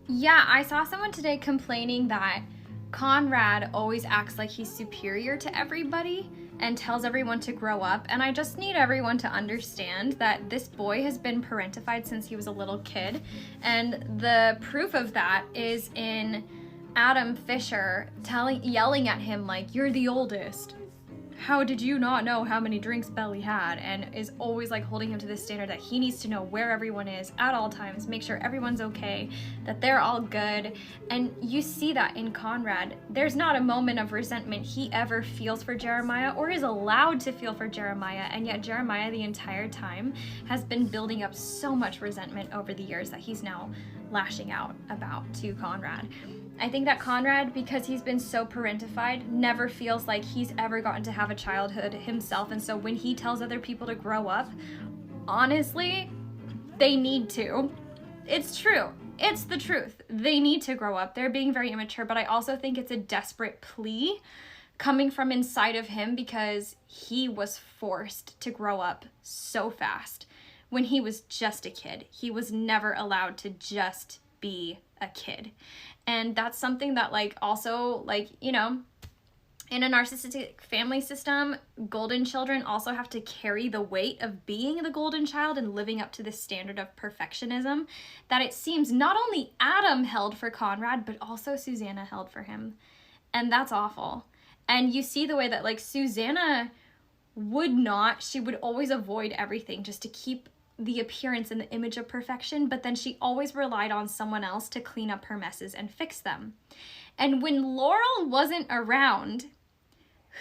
Yeah, I saw someone today complaining that Conrad always acts like he's superior to everybody and tells everyone to grow up. And I just need everyone to understand that this boy has been parentified since he was a little kid. And the proof of that is in Adam Fisher yelling at him like, "You're the oldest. How did you not know how many drinks Belly had?" And is always like holding him to this standard that he needs to know where everyone is at all times, make sure everyone's okay, that they're all good. And you see that in Conrad. There's not a moment of resentment he ever feels for Jeremiah or is allowed to feel for Jeremiah, and yet Jeremiah the entire time has been building up so much resentment over the years that he's now lashing out about to Conrad. I think that Conrad, because he's been so parentified, never feels like he's ever gotten to have a childhood himself. And so when he tells other people to grow up, honestly, they need to. It's true. It's the truth. They need to grow up. They're being very immature, but I also think it's a desperate plea coming from inside of him because he was forced to grow up so fast when he was just a kid. He was never allowed to just be a kid. And that's something that also in a narcissistic family system, golden children also have to carry the weight of being the golden child and living up to this standard of perfectionism that it seems not only Adam held for Conrad, but also Susanna held for him. And that's awful. And you see the way that Susanna she would always avoid everything just to keep the appearance and the image of perfection, but then she always relied on someone else to clean up her messes and fix them. And when Laurel wasn't around,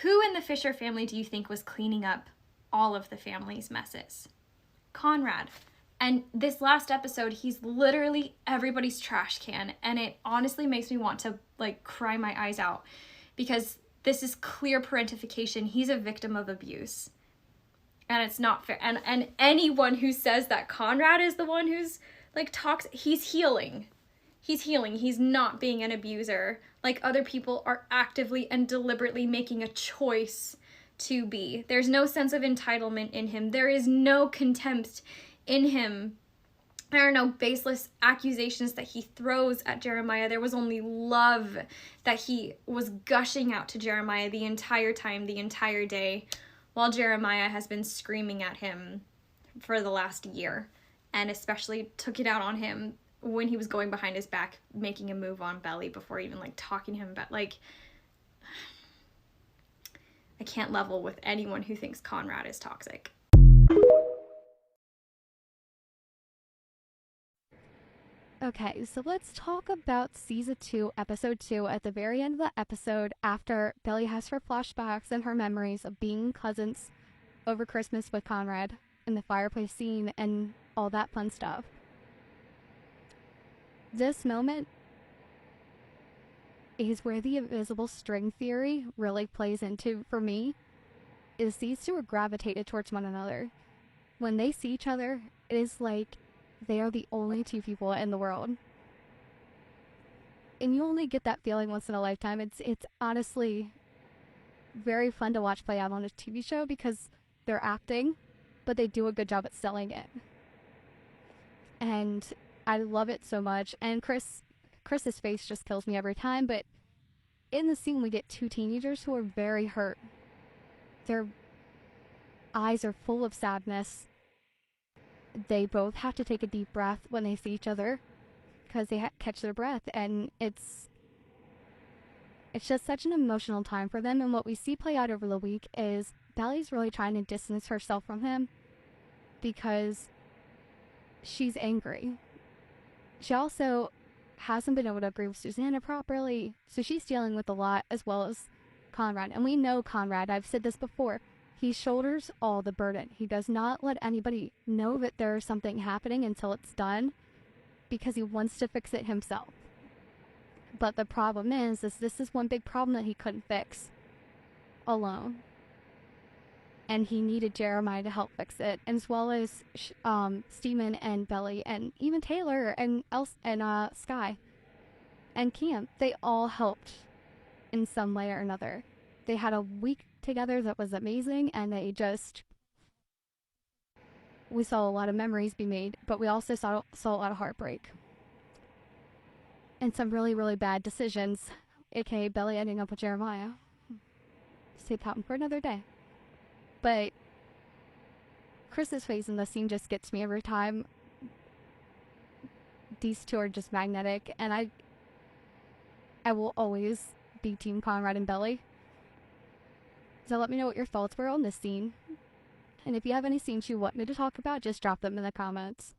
who in the Fisher family do you think was cleaning up all of the family's messes? Conrad. And this last episode, he's literally everybody's trash can, and it honestly makes me want to cry my eyes out because this is clear parentification. He's a victim of abuse. And it's not fair. And anyone who says that Conrad is the one who's toxic, he's healing. He's healing. He's not being an abuser. Other people are actively and deliberately making a choice to be. There's no sense of entitlement in him. There is no contempt in him. There are no baseless accusations that he throws at Jeremiah. There was only love that he was gushing out to Jeremiah the entire time, the entire day, while Jeremiah has been screaming at him for the last year, and especially took it out on him when he was going behind his back, making a move on Belly before even talking to him about I can't level with anyone who thinks Conrad is toxic. Okay, so let's talk about season 2, episode 2. At the very end of the episode, after Belly has her flashbacks and her memories of being cousins over Christmas with Conrad in the fireplace scene and all that fun stuff. This moment is where the invisible string theory really plays into, for me, is these two are gravitated towards one another. When they see each other, it is like they are the only two people in the world. And you only get that feeling once in a lifetime. It's honestly very fun to watch play out on a TV show because they're acting, but they do a good job at selling it. And I love it so much. And Chris's face just kills me every time, but in the scene we get two teenagers who are very hurt. Their eyes are full of sadness. They both have to take a deep breath when they see each other because they catch their breath, and it's just such an emotional time for them. And what we see play out over the week is Belly's really trying to distance herself from him because she's angry. She also hasn't been able to agree with Susanna properly, so she's dealing with a lot, as well as Conrad. And we know Conrad, I've said this before, he shoulders all the burden. He does not let anybody know that there's something happening until it's done because he wants to fix it himself. But the problem is this is one big problem that he couldn't fix alone. And he needed Jeremiah to help fix it, as well as Steven and Belly and even Taylor and Sky and Cam. They all helped in some way or another. They had a week together that was amazing, and we saw a lot of memories be made, but we also saw a lot of heartbreak. and some really, really bad decisions, aka Belly ending up with Jeremiah. Save that one for another day. But Chris's face in the scene just gets me every time. These two are just magnetic, and I will always be Team Conrad and Belly. So let me know what your thoughts were on this scene. And if you have any scenes you want me to talk about, just drop them in the comments.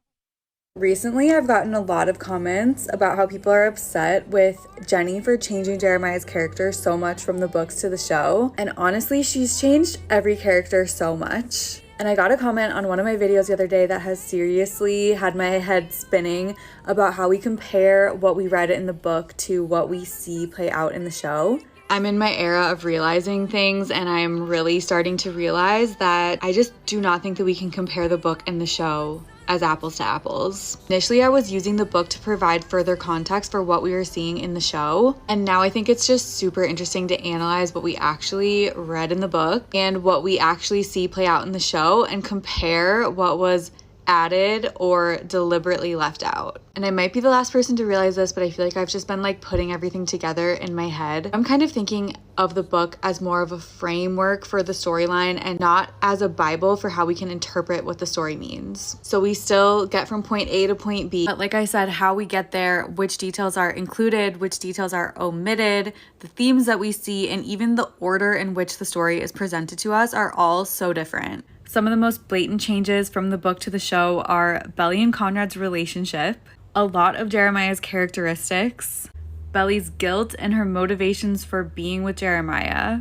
Recently, I've gotten a lot of comments about how people are upset with Jenny for changing Jeremiah's character so much from the books to the show. And honestly, she's changed every character so much. And I got a comment on one of my videos the other day that has seriously had my head spinning about how we compare what we read in the book to what we see play out in the show. I'm in my era of realizing things, and I'm really starting to realize that I just do not think that we can compare the book and the show as apples to apples. Initially, I was using the book to provide further context for what we were seeing in the show, and now I think it's just super interesting to analyze what we actually read in the book and what we actually see play out in the show and compare what was added or deliberately left out. And I might be the last person to realize this, but I feel like I've just been like putting everything together in my head. I'm kind of thinking of the book as more of a framework for the storyline and not as a Bible for how we can interpret what the story means. So we still get from point A to point B, but like I said, how we get there, which details are included, which details are omitted, the themes that we see, and even the order in which the story is presented to us are all so different. Some of the most blatant changes from the book to the show are Belly and Conrad's relationship, a lot of Jeremiah's characteristics, Belly's guilt and her motivations for being with Jeremiah,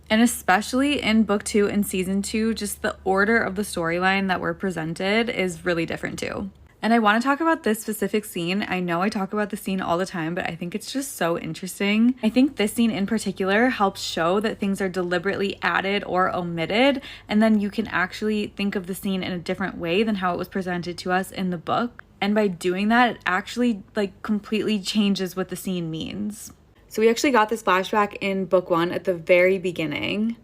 and especially in book 2 and season 2, just the order of the storyline that we're presented is really different too. And I want to talk about this specific scene. I know I talk about the scene all the time, but I think it's just so interesting. I think this scene in particular helps show that things are deliberately added or omitted, and then you can actually think of the scene in a different way than how it was presented to us in the book. And by doing that, it actually like completely changes what the scene means. So we actually got this flashback in book 1 at the very beginning.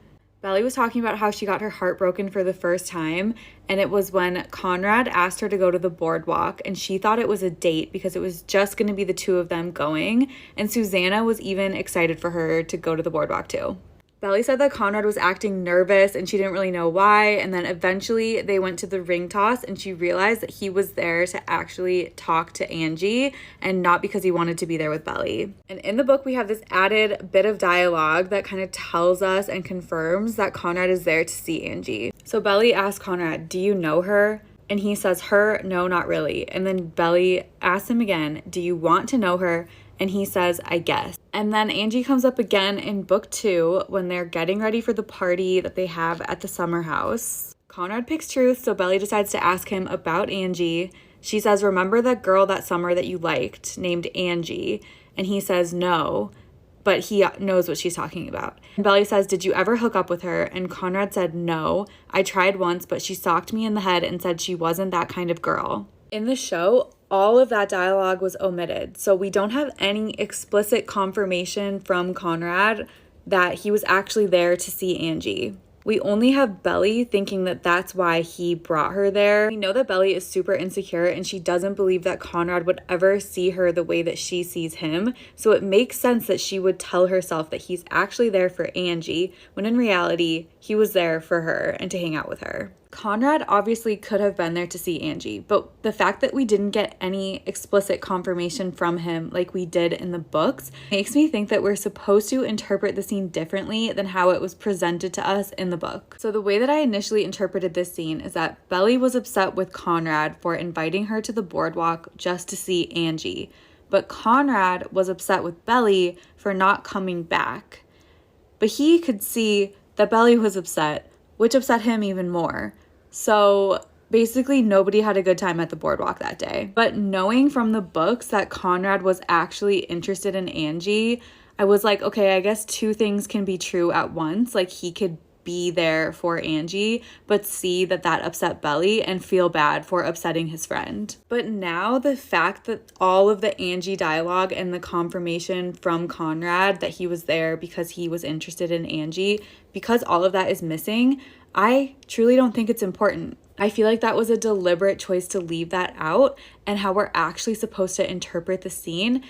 Belly was talking about how she got her heart broken for the first time, and it was when Conrad asked her to go to the boardwalk, and she thought it was a date because it was just going to be the two of them going, and Susanna was even excited for her to go to the boardwalk too. Belly said that Conrad was acting nervous and she didn't really know why, and then eventually they went to the ring toss and she realized that he was there to actually talk to Angie and not because he wanted to be there with Belly. And in the book we have this added bit of dialogue that kind of tells us and confirms that Conrad is there to see Angie. So Belly asks Conrad, "Do you know her?" And he says, "Her? No, not really." And then Belly asks him again, "Do you want to know her?" And he says, "I guess." And then Angie comes up again in book 2 when they're getting ready for the party that they have at the summer house. Conrad picks truth, so Belly decides to ask him about Angie. She says, "Remember that girl that summer that you liked named Angie?" And he says, "No," but he knows what she's talking about. And Belly says, "Did you ever hook up with her?" And Conrad said, "No, I tried once, but she socked me in the head and said she wasn't that kind of girl." In the show, all of that dialogue was omitted, so we don't have any explicit confirmation from Conrad that he was actually there to see Angie. We only have Belly thinking that that's why he brought her there. We know that Belly is super insecure and she doesn't believe that Conrad would ever see her the way that she sees him, so it makes sense that she would tell herself that he's actually there for Angie, when in reality, he was there for her and to hang out with her. Conrad obviously could have been there to see Angie, but the fact that we didn't get any explicit confirmation from him like we did in the books makes me think that we're supposed to interpret the scene differently than how it was presented to us in the book. So the way that I initially interpreted this scene is that Belly was upset with Conrad for inviting her to the boardwalk just to see Angie, but Conrad was upset with Belly for not coming back. But he could see that Belly was upset, which upset him even more. So basically nobody had a good time at the boardwalk that day. But knowing from the books that Conrad was actually interested in Angie, I was like, okay, I guess two things can be true at once. Like he could be there for Angie, but see that that upset Belly and feel bad for upsetting his friend. But now the fact that all of the Angie dialogue and the confirmation from Conrad that he was there because he was interested in Angie, because all of that is missing, I truly don't think it's important. I feel like that was a deliberate choice to leave that out, and how we're actually supposed to interpret the scene